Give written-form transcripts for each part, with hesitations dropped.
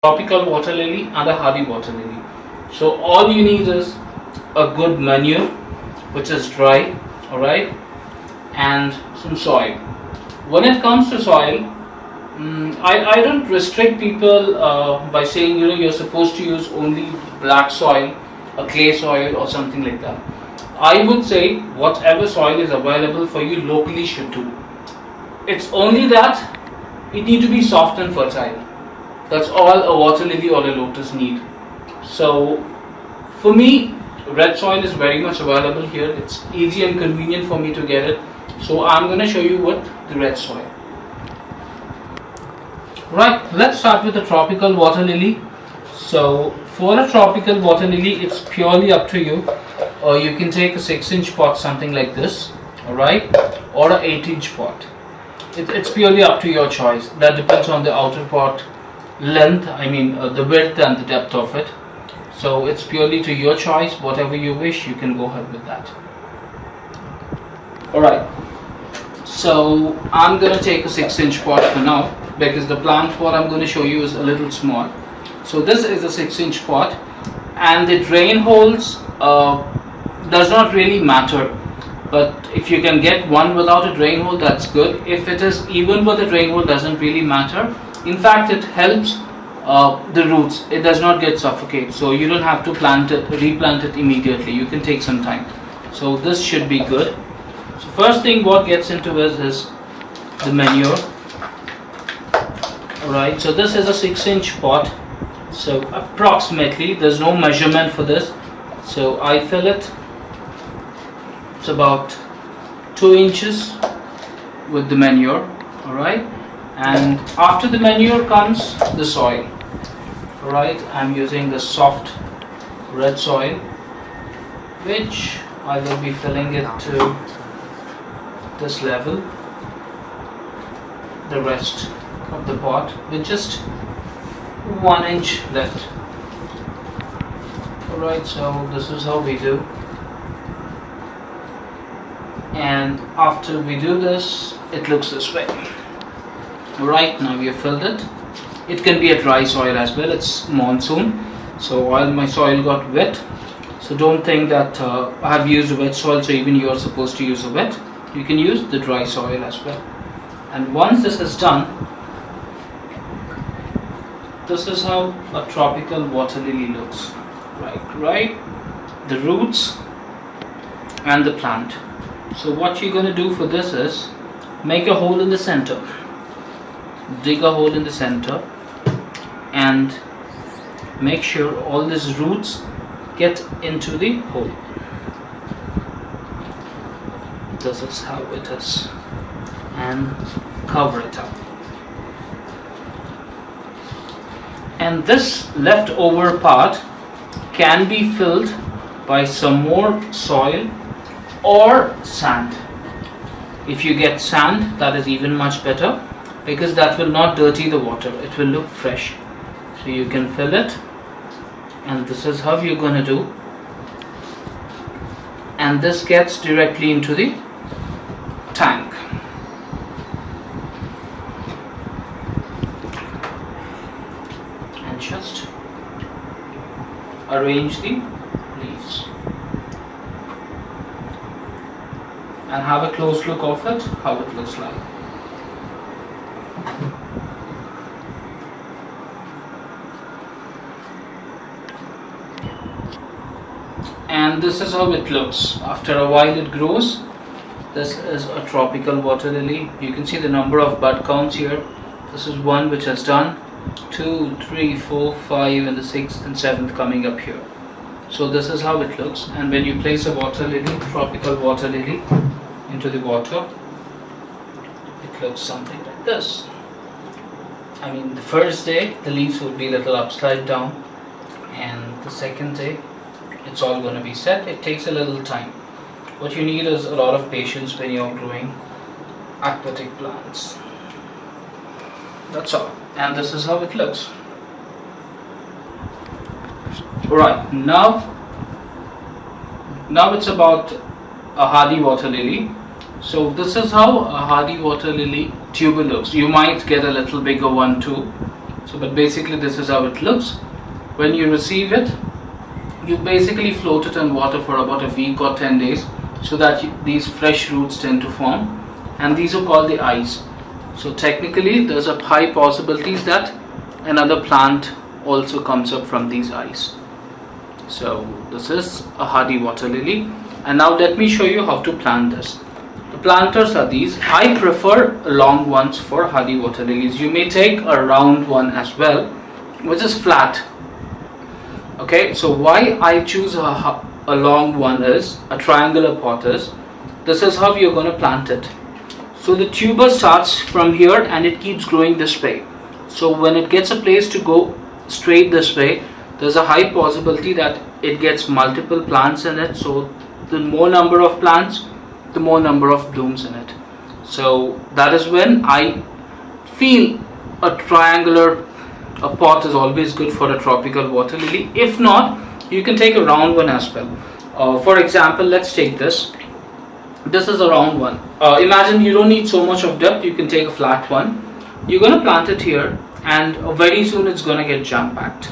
tropical water lily and a hardy water lily. So all you need is a good manure which is dry, alright, and some soil. When it comes to soil, I don't restrict people by saying you're supposed to use only black soil, a clay soil or something like that. I would say whatever soil is available for you locally should do. It's only that it need to be soft and fertile. That's all a water lily or a lotus need. So for me, red soil is very much available here. It's easy and convenient for me to get it. So I'm going to show you what the red soil. Right, let's start with the tropical water lily. So for a tropical water lily, it's purely up to you. Or you can take a 6-inch pot, something like this, alright, or an 8-inch pot. It's purely up to your choice. That depends on the outer pot length, the width and the depth of it. So it's purely to your choice. Whatever you wish, you can go ahead with that. Alright, so I'm going to take a 6-inch pot for now, because the plant pot I'm going to show you is a little small. So this is a 6-inch pot, and the drain holes does not really matter, but if you can get one without a drain hole, that's good. If it is even with a drain hole, doesn't really matter. In fact, it helps the roots. It does not get suffocated, so you don't have to replant it immediately. You can take some time. So this should be good. So first thing what gets into this is the manure. Alright, so this is a 6-inch pot. So approximately, there's no measurement for this. So I fill it. It's about 2 inches with the manure. Alright, and after the manure comes the soil. Alright, I'm using the soft red soil, which I will be filling it to this level, the rest of the pot, with just 1 inch left. Alright, so this is how we do. And after we do this, it looks this way. Alright, now we have filled it. It can be a dry soil as well. It's monsoon, so all my soil got wet. So don't think that I have used a wet soil, so even you are supposed to use a wet. You can use the dry soil as well. And once this is done, this is how a tropical water lily looks. Right, the roots and the plant. So what you're going to do for this is make a hole in the center, dig a hole in the center, and make sure all these roots get into the hole. This is how it is, and cover it up. And this leftover part can be filled by some more soil or sand. If you get sand, that is even much better, because that will not dirty the water. It will look fresh. So you can fill it, and this is how you're going to do. And this gets directly into the tank. And just arrange the leaves and have a close look of it, how it looks like. And this is how it looks. After a while it grows. This is a tropical water lily. You can see the number of bud counts here. This is one which has done, 2, 3, 4, 5, and the 6th and 7th coming up here. So this is how it looks. And when you place a water lily, tropical water lily, into the water, it looks something like this. The first day the leaves will be a little upside down, and the second day it's all going to be set. It takes a little time. What you need is a lot of patience when you're growing aquatic plants. That's all. And this is how it looks. Alright, now it's about a hardy water lily. So this is how a hardy water lily tuber looks. You might get a little bigger one too. So but basically this is how it looks. When you receive it, you basically float it in water for about a week or 10 days so that these fresh roots tend to form, and these are called the eyes. So technically there's a high possibilities that another plant also comes up from these eyes. So this is a hardy water lily, and now let me show you how to plant this. The planters are these. I prefer long ones for hardy water lilies. You may take a round one as well, which is flat. Okay, so why I choose a long one is a triangular pot is, this is how you're going to plant it. So the tuber starts from here and it keeps growing this way. So when it gets a place to go straight this way, there's a high possibility that it gets multiple plants in it. So the more number of plants, the more number of blooms in it. So that is when I feel a triangular pot is always good for a tropical water lily. If not, you can take a round one as well. For example, let's take this. This is a round one. Imagine you don't need so much of depth. You can take a flat one. You're going to plant it here, and very soon it's going to get jam packed.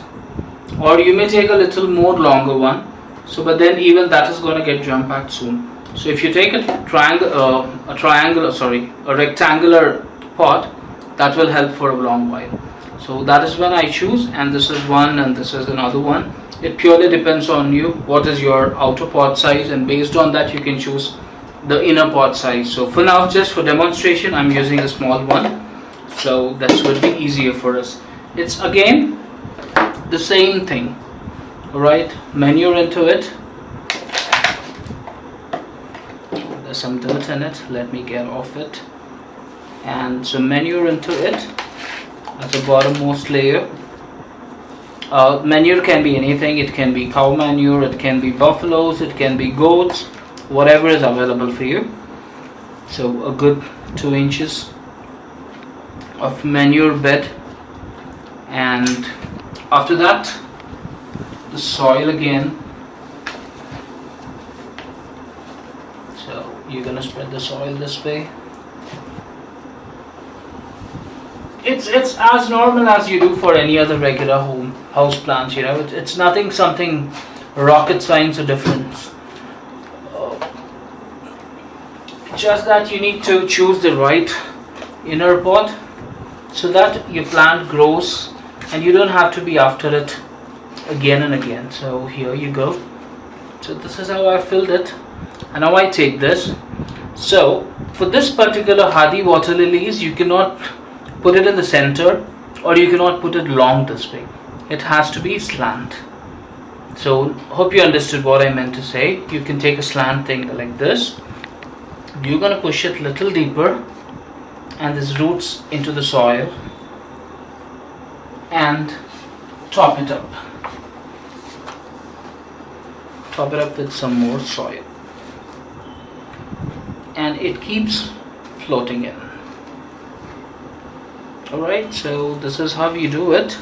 Or you may take a little more longer one. So but then even that is going to get jam packed soon. So if you take a rectangular pot, that will help for a long while. So that is when I choose, and this is one and this is another one. It purely depends on you, what is your outer pot size, and based on that you can choose the inner pot size. So for now, just for demonstration, I'm using a small one, so that would be easier for us. It's again the same thing. Alright, manure into it. There's some dirt in it, let me get off it. And some manure into it as the bottommost layer. Manure can be anything. It can be cow manure, it can be buffaloes, it can be goats, whatever is available for you. So a good 2 inches of manure bed, and after that the soil again. So you're gonna spread the soil this way. It's as normal as you do for any other regular house plants, you know. It's nothing something rocket science or difference. Just that you need to choose the right inner pot so that your plant grows and you don't have to be after it again and again. So here you go. So this is how I filled it, and now I take this. So for this particular hardy water lilies, you cannot put it in the center, or you cannot put it long this way. It has to be slant. So hope you understood what I meant to say. You can take a slant thing like this. You're gonna push it little deeper, and this roots into the soil, and top it up. Top it up with some more soil, and it keeps floating in. Alright, so this is how you do it,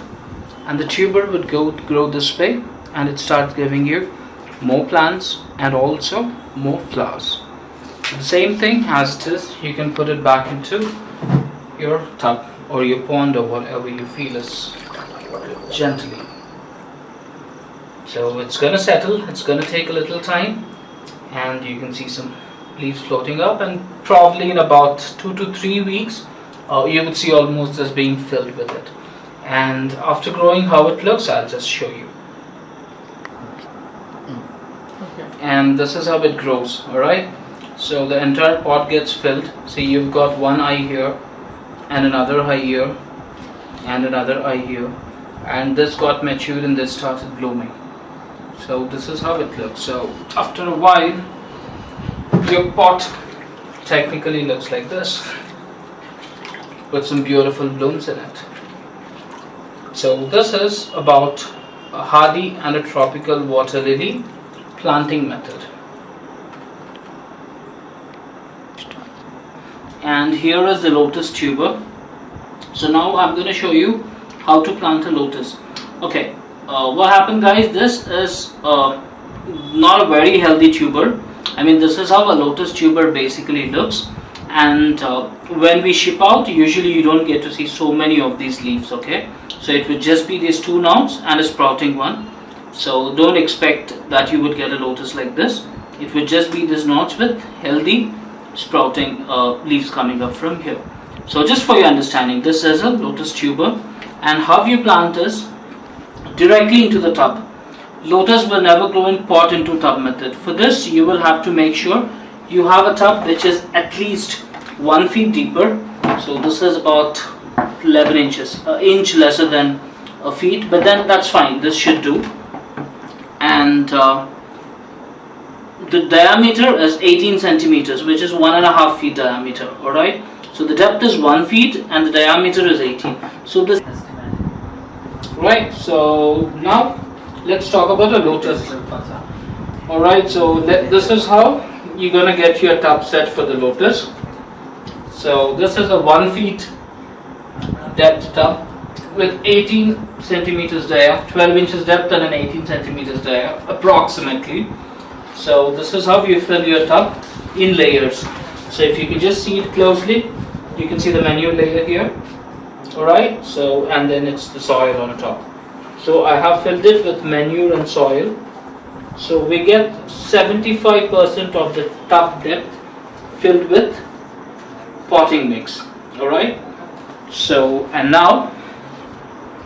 and the tuber would grow this way, and it starts giving you more plants and also more flowers. The same thing as it is, you can put it back into your tub or your pond or whatever you feel is gently. So it's gonna settle, it's gonna take a little time, and you can see some leaves floating up, and probably in about 2 to 3 weeks you would see almost as being filled with it. And after growing, how it looks, I'll just show you. Okay. And this is how it grows. Alright, so the entire pot gets filled. See, you've got one eye here, and another eye here, and another eye here, and this got matured and this started blooming. So this is how it looks. So after a while, your pot technically looks like this, with some beautiful blooms in it. So this is about a hardy and a tropical water lily planting method. And here is the lotus tuber. So now I'm going to show you how to plant a lotus. Okay, what happened, guys, this is not a very healthy tuber. I mean, this is how a lotus tuber basically looks. and when we ship out, usually you don't get to see so many of these leaves. Okay, so it would just be these 2 knots and a sprouting one. So don't expect that you would get a lotus like this. It would just be these knots with healthy sprouting leaves coming up from here. So just for your understanding, this is a lotus tuber, and how you plant this directly into the tub. Lotus will never grow in pot into tub method. For this, you will have to make sure you have a tub which is at least 1 feet deeper. So this is about 11 inches, an inch lesser than a feet, but then that's fine, this should do. And the diameter is 18 centimeters, which is 1.5 feet diameter. Alright, so the depth is 1 feet and the diameter is 18. So this, right, so now let's talk about a lotus. Alright, so this is how you're gonna get your tub set for the lotus. So this is a 1 feet depth tub with 18 centimeters dia, 12 inches depth and an 18 centimeters dia approximately. So this is how you fill your tub in layers. So if you can just see it closely, you can see the manure layer here. Alright, so and then it's the soil on top. So I have filled it with manure and soil. So we get 75% of the tub depth filled with potting mix. Alright, so and now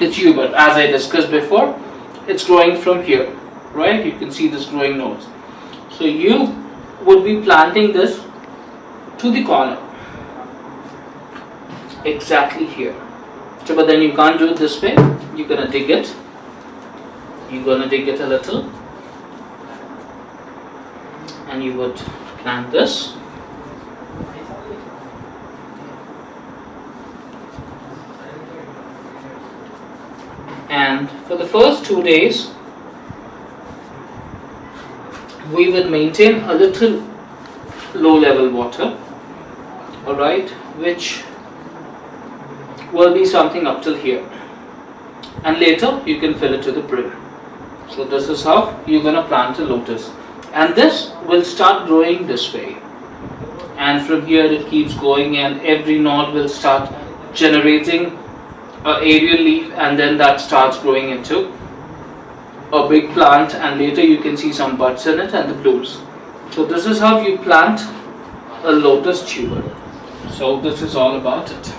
the tuber, as I discussed before, it's growing from here. Right, you can see this growing nose. So you would be planting this to the corner, exactly here. So, but then you can't do it this way. You're gonna dig it. You're gonna dig it a little, and you would plant this. And for the first 2 days, we would maintain a little low level water, alright, which will be something up till here, and later you can fill it to the brim. So this is how you're gonna plant a lotus, and this will start growing this way, and from here it keeps going, and every node will start generating an aerial leaf, and then that starts growing into a big plant, and later you can see some buds in it and the blooms. So this is how you plant a lotus tuber. So this is all about it.